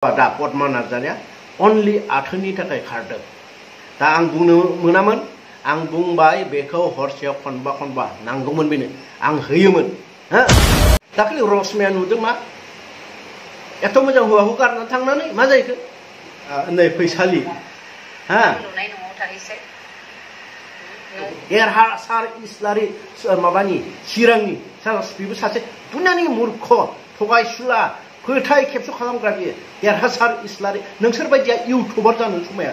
दा पद्मा नार्जारिया अनलि आथोननि थाखाय खारदों दा आं बुंनो मोनामोन आं बुंबाय बेखौ हरसेयाव खनबा खनबा नांगौमोन बेनो आं होयोमोन हो दाखालि रसमाया नुदों मा एथ' मोजां हौवाखौ गारनानै थांनानै मा जायखो नै फैसालि हा देरहासार इस्लारि माबानि चिरांनि बेबो सासे दुनियानि मूर्ख थगायसुला फोथाय खेबस' खालामग्रा बियो देरहासार इस्लारि नोंसोर बायदिया इउटुबार जानो समाया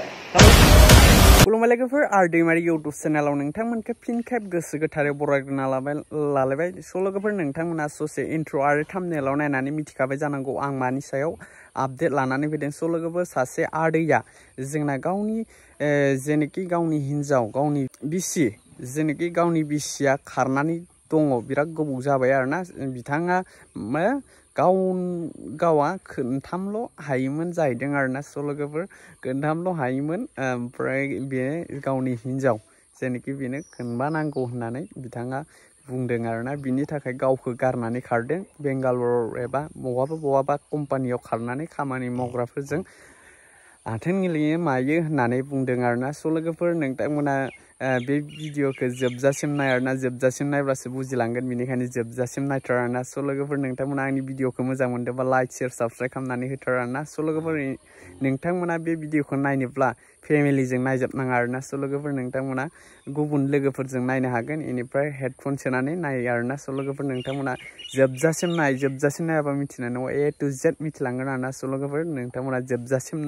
खुलुमबाय लोगोफोर आर दैमारि इउटुब चेनेलाव नोंथांमोनखौ फिन खेब गोसो गोथारै बरायग्रोना लालायबाय लोगोफोर नोंथांमोना ससे इन्ट्र' आरो थाम्बनेलाव नायनानै मिथिखाबाय जानांगौ आं मानि सायाव आपडेट लानानै फैदों लोगोफोर सासे आदैया जोंना गावनि जेनेखि गावनि हिन्जाव गावनि बिसि जेनेखि गावनि बिसिया खारनानै दङ बिराद गोबाव जाबाय आरोना बिथाङा गावा खोनथामल' हायोमोन जाहैदों आरोना लोगोफोर खोनथामल' हायोमोन ओमफ्राय बे गावनि हिन्जाव जेनेखि बेनो खोनबा नांगौ होननानै बिथाङा बुंदों आरोना बिनि थाखाय गावखौ गारनानै खारदों बेंगालर एबा बहाबा कम्पानियाव खारनानै खामानि मावग्राफोरजों आथोन गेलेयो मायो होननानै बुंदों आरोना लोगोफोर नोंथांमोना बे भिडिअखौ जोबजासिम नाय आरोना जोबजासिम नायब्लासो बुजिलांगोन बेनिखायनो जोबजासिम नायथार आरोना लोगोफोर नोंथांमोना आंनि भिडिअखौ मोजां मोनदोंबा लाइक शेयार साबस्क्राइब खालामनानै होथार आरोना लोगोफोर नोंथांमोना बे भिडिअखौ नायनोब्ला फेमिलिजों नायजोबनाङा आरोना लोगोफोर नोंथांमोना गुबुन लोगोफोरजों नायनो हागोन बेनिफ्राय हेडफन सोनानै नाय आरोना लोगोफोर नोंथांमोना जोबजासिम नायाबा मिथिनाय नङा ए टु जेड मिथिलांगोन आरोना लोगोफोर नोंथांमोना जोबजासिम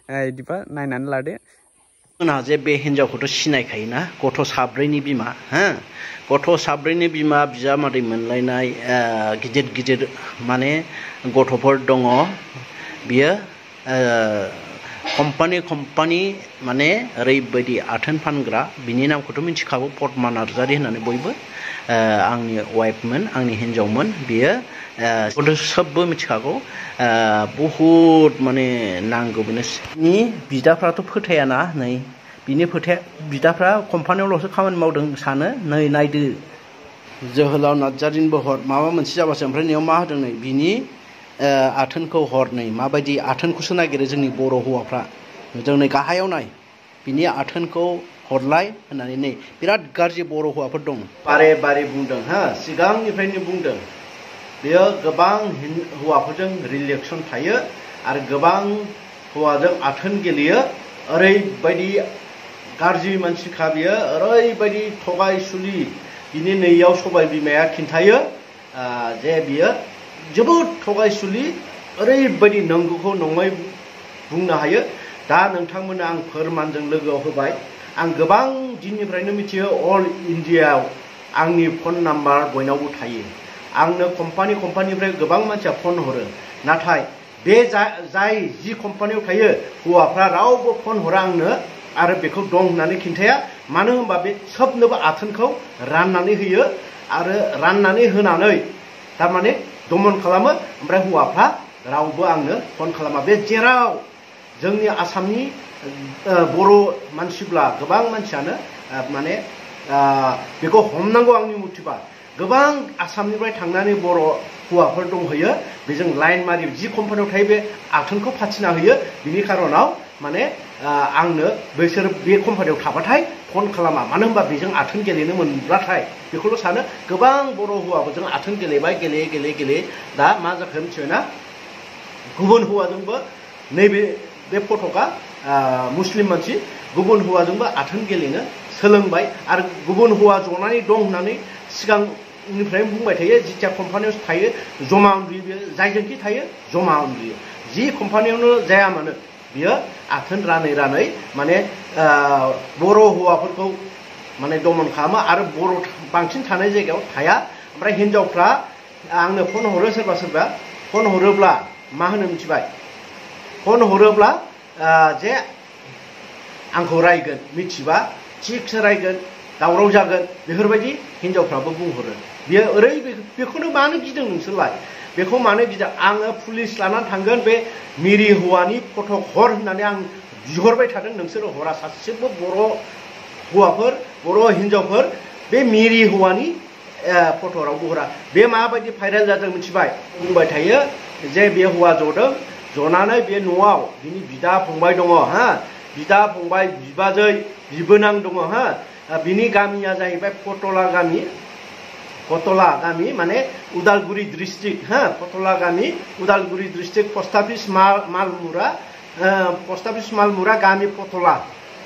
बिदिबा नायनानै लादो मोनहा जे बे हिन्जावखौथ' सिनायखायोना गथ' साब्रैनि बिमा हो गथ' साब्रैनि बिमा बिजामादै मोनलायनाय गिदिर माने गथ'फोर दङ बियो कम्पानि माने ओरैबायदि आथोन फानग्रा बिनि नामखौथ' मिथिखागौ पद्मा नार्जारि होननानै बयबो आंनि वाइफमोन आंनि हिन्जावमोन बियो सोबबो मिथिखागौ बहुद माने नांगौ बिनि बिदाफ्राथ' फोथायाना नै बिनि बिदाफ्रा कम्पानियावल'सो खामानि मावदों सानो नै नायदो जोहोलाव नार्जारिनि बहर माबा मोनसे जाबासो ओमफ्राय नैयाव मा होदों नै बिनि आथोनखौ हर नै माबायदि आथोनखौसो नागिरो जोंनि बर' हौवाफ्रा जों नै गाहायाव नाय बिनि आथोनखौ हरलाय होननानै नै बिराद गाज्रि बर' हौवाफोर दं बारे बुंदों हा सिगांनिफ्रायनो बुंदों बेयो गोबां हौवाफोरजों रिलेसन थायो आरो गोबां हौवाजों आथोन गेलेयो ओरैबायदि गाज्रि मानसिखा बियो ओरैबायदि थगायसुलि बिनि नैयाव सबाय बिमाया खिन्थायो जे बियो जोबोद थगायसुलि ओरैबायदि नंगौखौ नङै बुंनो हायो दा नोंथांमोना आं फोरमानजों लोगोआव होबाय आं गोबां दिननिफ्रायनो मिथियो अल इन्डियायाव आंनि फन नाम्बार बयनावबो थायो आंनो कम्पानिनिफ्राय गोबां मानसिया फन हरो नाथाय बे जाय जि कम्पानियाव थायो हौवाफ्रा रावबो फन हरा आंनो आरो बेखौ दं होननानै खिन्थाया मानो होनबा बे सोबनोबो आथोनखौ राननानै होयो आरो राननानै होनानै थारमाने दमन खालामो ओमफ्राय हौवाफ्रा रावबो आंनो फन खालामा बे जेराव जोंनि आसामनि बर' मानसिब्ला गोबां मानसियानो माने बेखौ हमनांगौ आंनि मथिबा गोबां आसामनिफ्राय थांनानै बर' हौवाफोर दंहैयो बेजों लाइन मारि जि कम्पानियाव थायो बे आथोनखौ फाथिना होयो बिनि खारनाव माने आंनो बैसोर बे कम्पानियाव थाबाथाय फन खालामा मानो होनबा बेजों आथोन गेलेनो मोनब्लाथाय बेखौल' सानो गोबां बर' हौवाफोरजों आथोन गेलेबाय गेलेयै दा मा जाखो मिथिबायना गुबुन हौवाजोंबो नैबे बे फटकआ मुस्लिम मानसि गुबुन हौवाजोंबो आथोन गेलेनो सोलोंबाय आरो गुबुन हौवा जनानै दं होननानै सिगांनिफ्रायनो बुंबाय थायो जिथिया कम्पानियाव थायो जमा उन्दुयो बियो जायजोंखि थायो जमा उन्दुयो जि कम्पानियावनो जाया मानो बियो आथोन रानै माने बर' हौवाफोरखौ माने दमन खालामो आरो बर' बांसिन थानाय जायगायाव थाया ओमफ्राय हिन्जावफ्रा आंनो फन हरो सोरबा फन हरोब्ला मा होनो मिथिबाय फन हरोब्ला जे आंखौ रायगोन मिथिबा थिगसो रायगोन दावराव जागोन बेफोरबायदि हिन्जावफ्राबो बुंहरो बियो बेखौनो मानो गिदों नोंसोरलाय बेखौ मानो गिदों आङो पुलिस लानानै थांगोन बे मिरि हौवानि फट' हर होननानै आं बिहरबाय थादों नोंसोरो हरा सासेबो बर' हौवाफोर बर' हिन्जावफोर बे मिरि हौवानि फट' रावबो हरा बे माबायदि भाइरेल जादों मिथिबाय बुंबाय थायो जे बे हौवा जदों जनानै बे न'आव बिनि बिदा फंबाय दङ हा बिदा फंबाय बिबाजै बिबोनां दङ हा बिनि गामिया जाहैबाय पटला गामि माने उदालगुरि डिस्ट्रिक्ट हा पटला गामि उदालगुरि डिस्ट्रिक्ट पोस्ट अफिस मालमुरा गामि पटला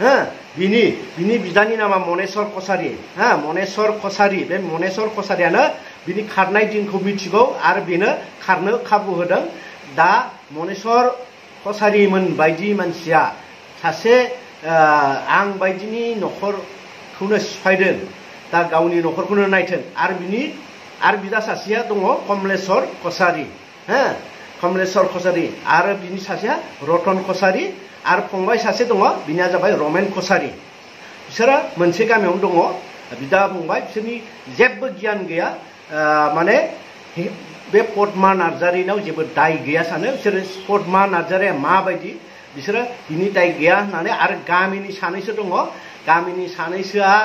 हा बिनि बिदानि नामा मनेश्वर कसारी हा मनेश्वर कसारी बे मनेश्वर कसारियानो बिनि खारनाय दिनखौ मिथिगौ आरो बेनो खारनो खाबु होदों दा मनेश्वर कसारीमोन बायदि मानसिया सासे आं बायदिनि न'खरखौनो सिफायदों दा गावनि न'खरखौनो नायथों आरो बिदा सासेया दङ कमलेश्वर कसारी हा कमलेश्वर कसारी आरो बिनि सासेया रतन कसारी आरो फंबाय सासे दङ बिनिया जाबाय रमेन कसारी बिसोरो मोनसे गामियावनो दङ बिदा फंबाय बिसोरनि जेबो गियान गैया माने बे पद्मा नार्जारिनाव जेबो दाय गैया सानो बिसोरो पद्मा नार्जारिया माबायदि बिसोरो बिनि दाय गैया होननानै आरो गामिनि सानैसो दङ गामिनि सानैसोआ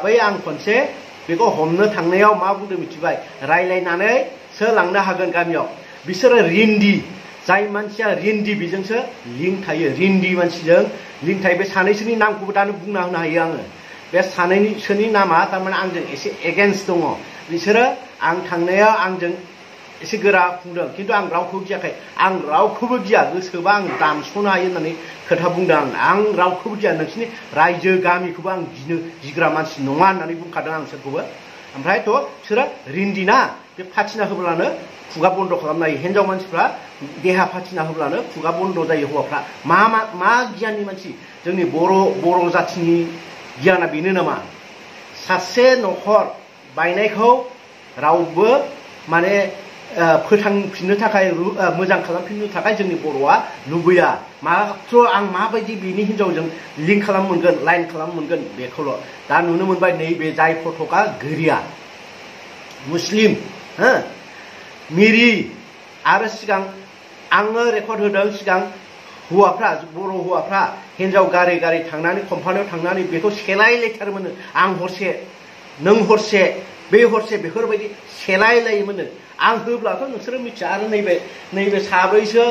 बै आं खनसे बेखौ हमनो थांनायाव मा बुंदों मिथिबाय रायलायनानैसो लांनो हागोन गामियाव बिसोरो रिन्दि जाय मानसिया रिन्दि बेजोंसो लिंक थायो रिन्दि मानसिजों लिंक थायो बे सानैसोनि नामखौबो दानो बुंना होनो हायो आङो बे सानैसोनि नामा थारमाने आंजों एसे एगेन्स्ट दङ बिसोरो आं थांनायाव आंजों एसे गोरा बुंदों खिन्थु आं रावखौबो गियाखै आं रावखौबो गिया गोसोबा आं दानस'नो हायो होननानै खोथा बुंदों आं रावखौबो गिया नोंसिनि रायजो गामिखौबो आं गिग्रा मानसि नङा होननानै बुंखादों आं सोरखौबो ओमफ्रायथ' बिसोरो रिन्दिना बे फाथिना होब्लानो खुगा बन्द खालामनो हायो हिन्जाव मानसिफ्रा देहा फाथिना होब्लानो खुगा बन्द जायो हौवाफ्रा मा गियाननि मानसि जोंनि बर' जाथिनि गियाना बेनो नामा सासे न'खर बायनायखौ रावबो माने फोथांफिननो थाखाय मोजां खालामफिननो थाखाय जोंनि बर'आ लुबैया मात्र आं माबायदि बिनि हिन्जावजों लिंक खालाम मोनगोन लाइन खालाम मोनगोन बेखौल' दा नुनो मोनबाय नैबे जाय फटकआ गोरिया मुस्लिम हो मिरि आरो सिगां आङो रेकर्ड होदों सिगां हौवाफ्रा बर' हौवाफ्रा हिन्जाव गारि थांनानै कम्पानियाव थांनानै बेखौ सेलायलायथारोमोन आं हरसे नों हरसे बे हरसे बेफोरबायदि सेलायलायोमोन आं होब्लाथ' नोंसोरो मिथिया आरो नैबे साब्रैसो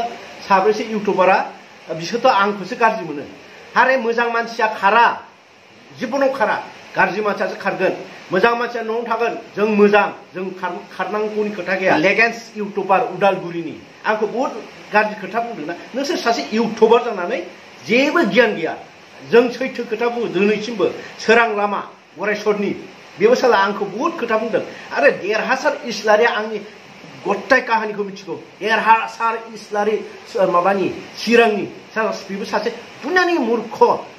इउटुबारा बिसोरथ' आंखौसो गाज्रि मोनो हारे मोजां मानसिया खारा जिबनाव खारा गाज्रि मानसियासो खारगोन मोजां मानसिया न'आव थागोन जों मोजां जों खारनांगौनि खोथा गैया लेगेन्स इउटुबार उदालगुरिनि आंखौ बहुद गाज्रि खोथा बुंदोंना नोंसोर सासे इउटुबार जानानै जेबो गियान गैया जों सैथो खोथा बुङो दिनैसिमबो सोरां लामा अरायसरनि बेबो साला आंखौ बहुद खोथा बुंदों आरो देरहासार इस्लारिया आंनि गथाय काहानिखौ मिथिगौ देरहासार इस्लारि माबानि चिरांनि बेबो सासे दुनियानि मूर्ख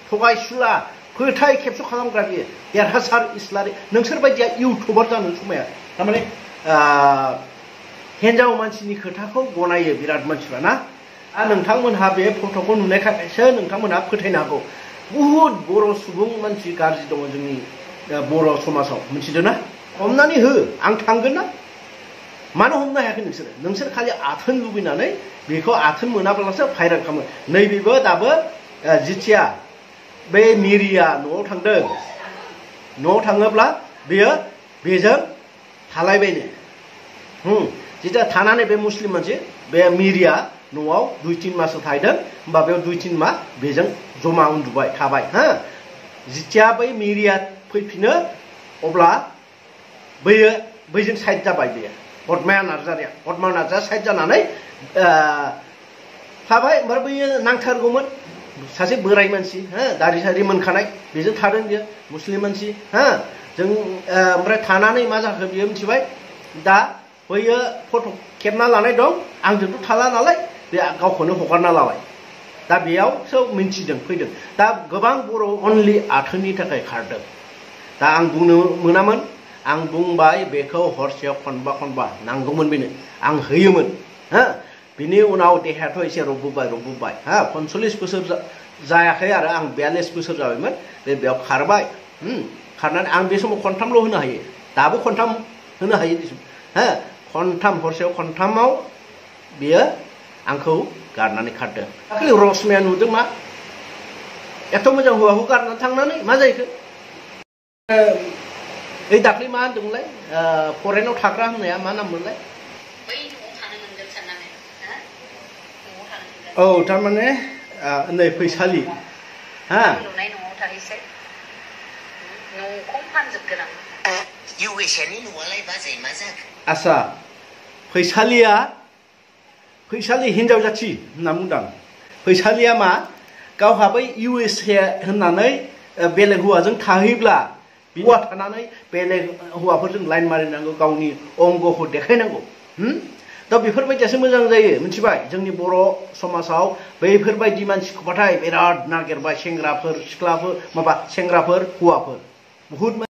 थगायसुला फोथाय खेबस' खालामग्रा बियो देरहासार इस्लारि नोंसोर बायदिया इउटुबार जानो समाया थारमाने हिन्जाव मानसिनि खोथाखौ गनायो बिराद मानसिफ्रा ना नोंथांमोनहा बे फट'खौ नुनायखायसो नोंथांमोनहा फोथायनो हागौ बहुद बर' सुबुं मानसि गाज्रि दङ जोंनि बर' समाजाव मिथिदों ना हमनानै हो आं थांगोन ना मानो हमनो हायाखै नोंसोर खालि आथोन लुबैनानै बेखौ आथोन मोनाब्लासो भाइरेल खालामो नैबेबो दाबो जिथिया बे मिरिया न'आव थांदों न'आव थाङोब्ला बेजों थालायबायनो जिथिया थानानै बे मुस्लिम मानसि बे मिरिया न'आव 2-3 मासो थाहैदों होमबा बेयाव 2-3 मास बेजों जमा उन्दुबाय थाबाय हा जिथिया बै मिरिया फैफिनो अब्ला बैजों साइड जाबाय बेयो पद्मा नार्जारिया साइड जानानै थाबाय ओमफ्राय बैयो नांथारगौमोन सासे बोराय मानसि हा दारि सारि मोनखानाय बेजों थादों बियो मुस्लिम मानसि हा जों ओमफ्राय थानानै मा जाखो बियो मिथिबाय दा बैयो फट' खेबना लानाय दं आंजोंथ' थाला नालाय बे गावखौनो हगारना लाबाय दा बेयावसो मिन्थिदों फैदों दा गोबां बर' अनलि आथोननि थाखाय खारदों दा आं बुंनो मोनामोन आं बुंबाय बेखौ हरसेयाव खनबा नांगौमोन बेनो आं होयोमोन हा बिनि उनाव देहायाथ' एसे रबबोबाय हा 45 बोसोर जायाखै आरो आं 42 बोसोर जाबायमोन बेयाव खारबाय खारनानै आं बे समाव खनथामल' होनो हायो दाबो खनथाम होनो हायो हा खनथाम हरसेयाव खनथामाव बियो आंखौ गारनानै खारदों दाखालि रसमाया नुदों मा एथ' मोजां हौवाखौ गारनानै थांनानै मा जाहैखो ओइ दाख्लै मा होनदोंमोनलाय फरेनाव थाग्रा होननाया मा नाम मोनलाय बै न'आव थानो मोनगोन साननानै न'आव थानो औ थारमाने नै फैसालि हा लुनाय न'आव थाहैसै न'खौ फानजोबगोन आं USAनि न'आलाय बाजै मा जाखो आसा फैसालि हिनजाव जाथि होनना बुंदां फैसालिया मा गावहा बै USA होननानै बेलेग हौवाजों थाहैब्ला हौवा थानानै बेलेग हौवाफोरजों लाइन मारिनांगौ गावनि अंगखौ देखायनांगौ दा बेफोरबायदियासो मोजां जायो मिथिबाय जोंनि बर' समाजाव बैफोरबायदि मानसिखौबाथाय बिराद नागिरबाय सेंग्राफोर सिख्लाफोर माबा सेंग्राफोर हौवाफोर बहुद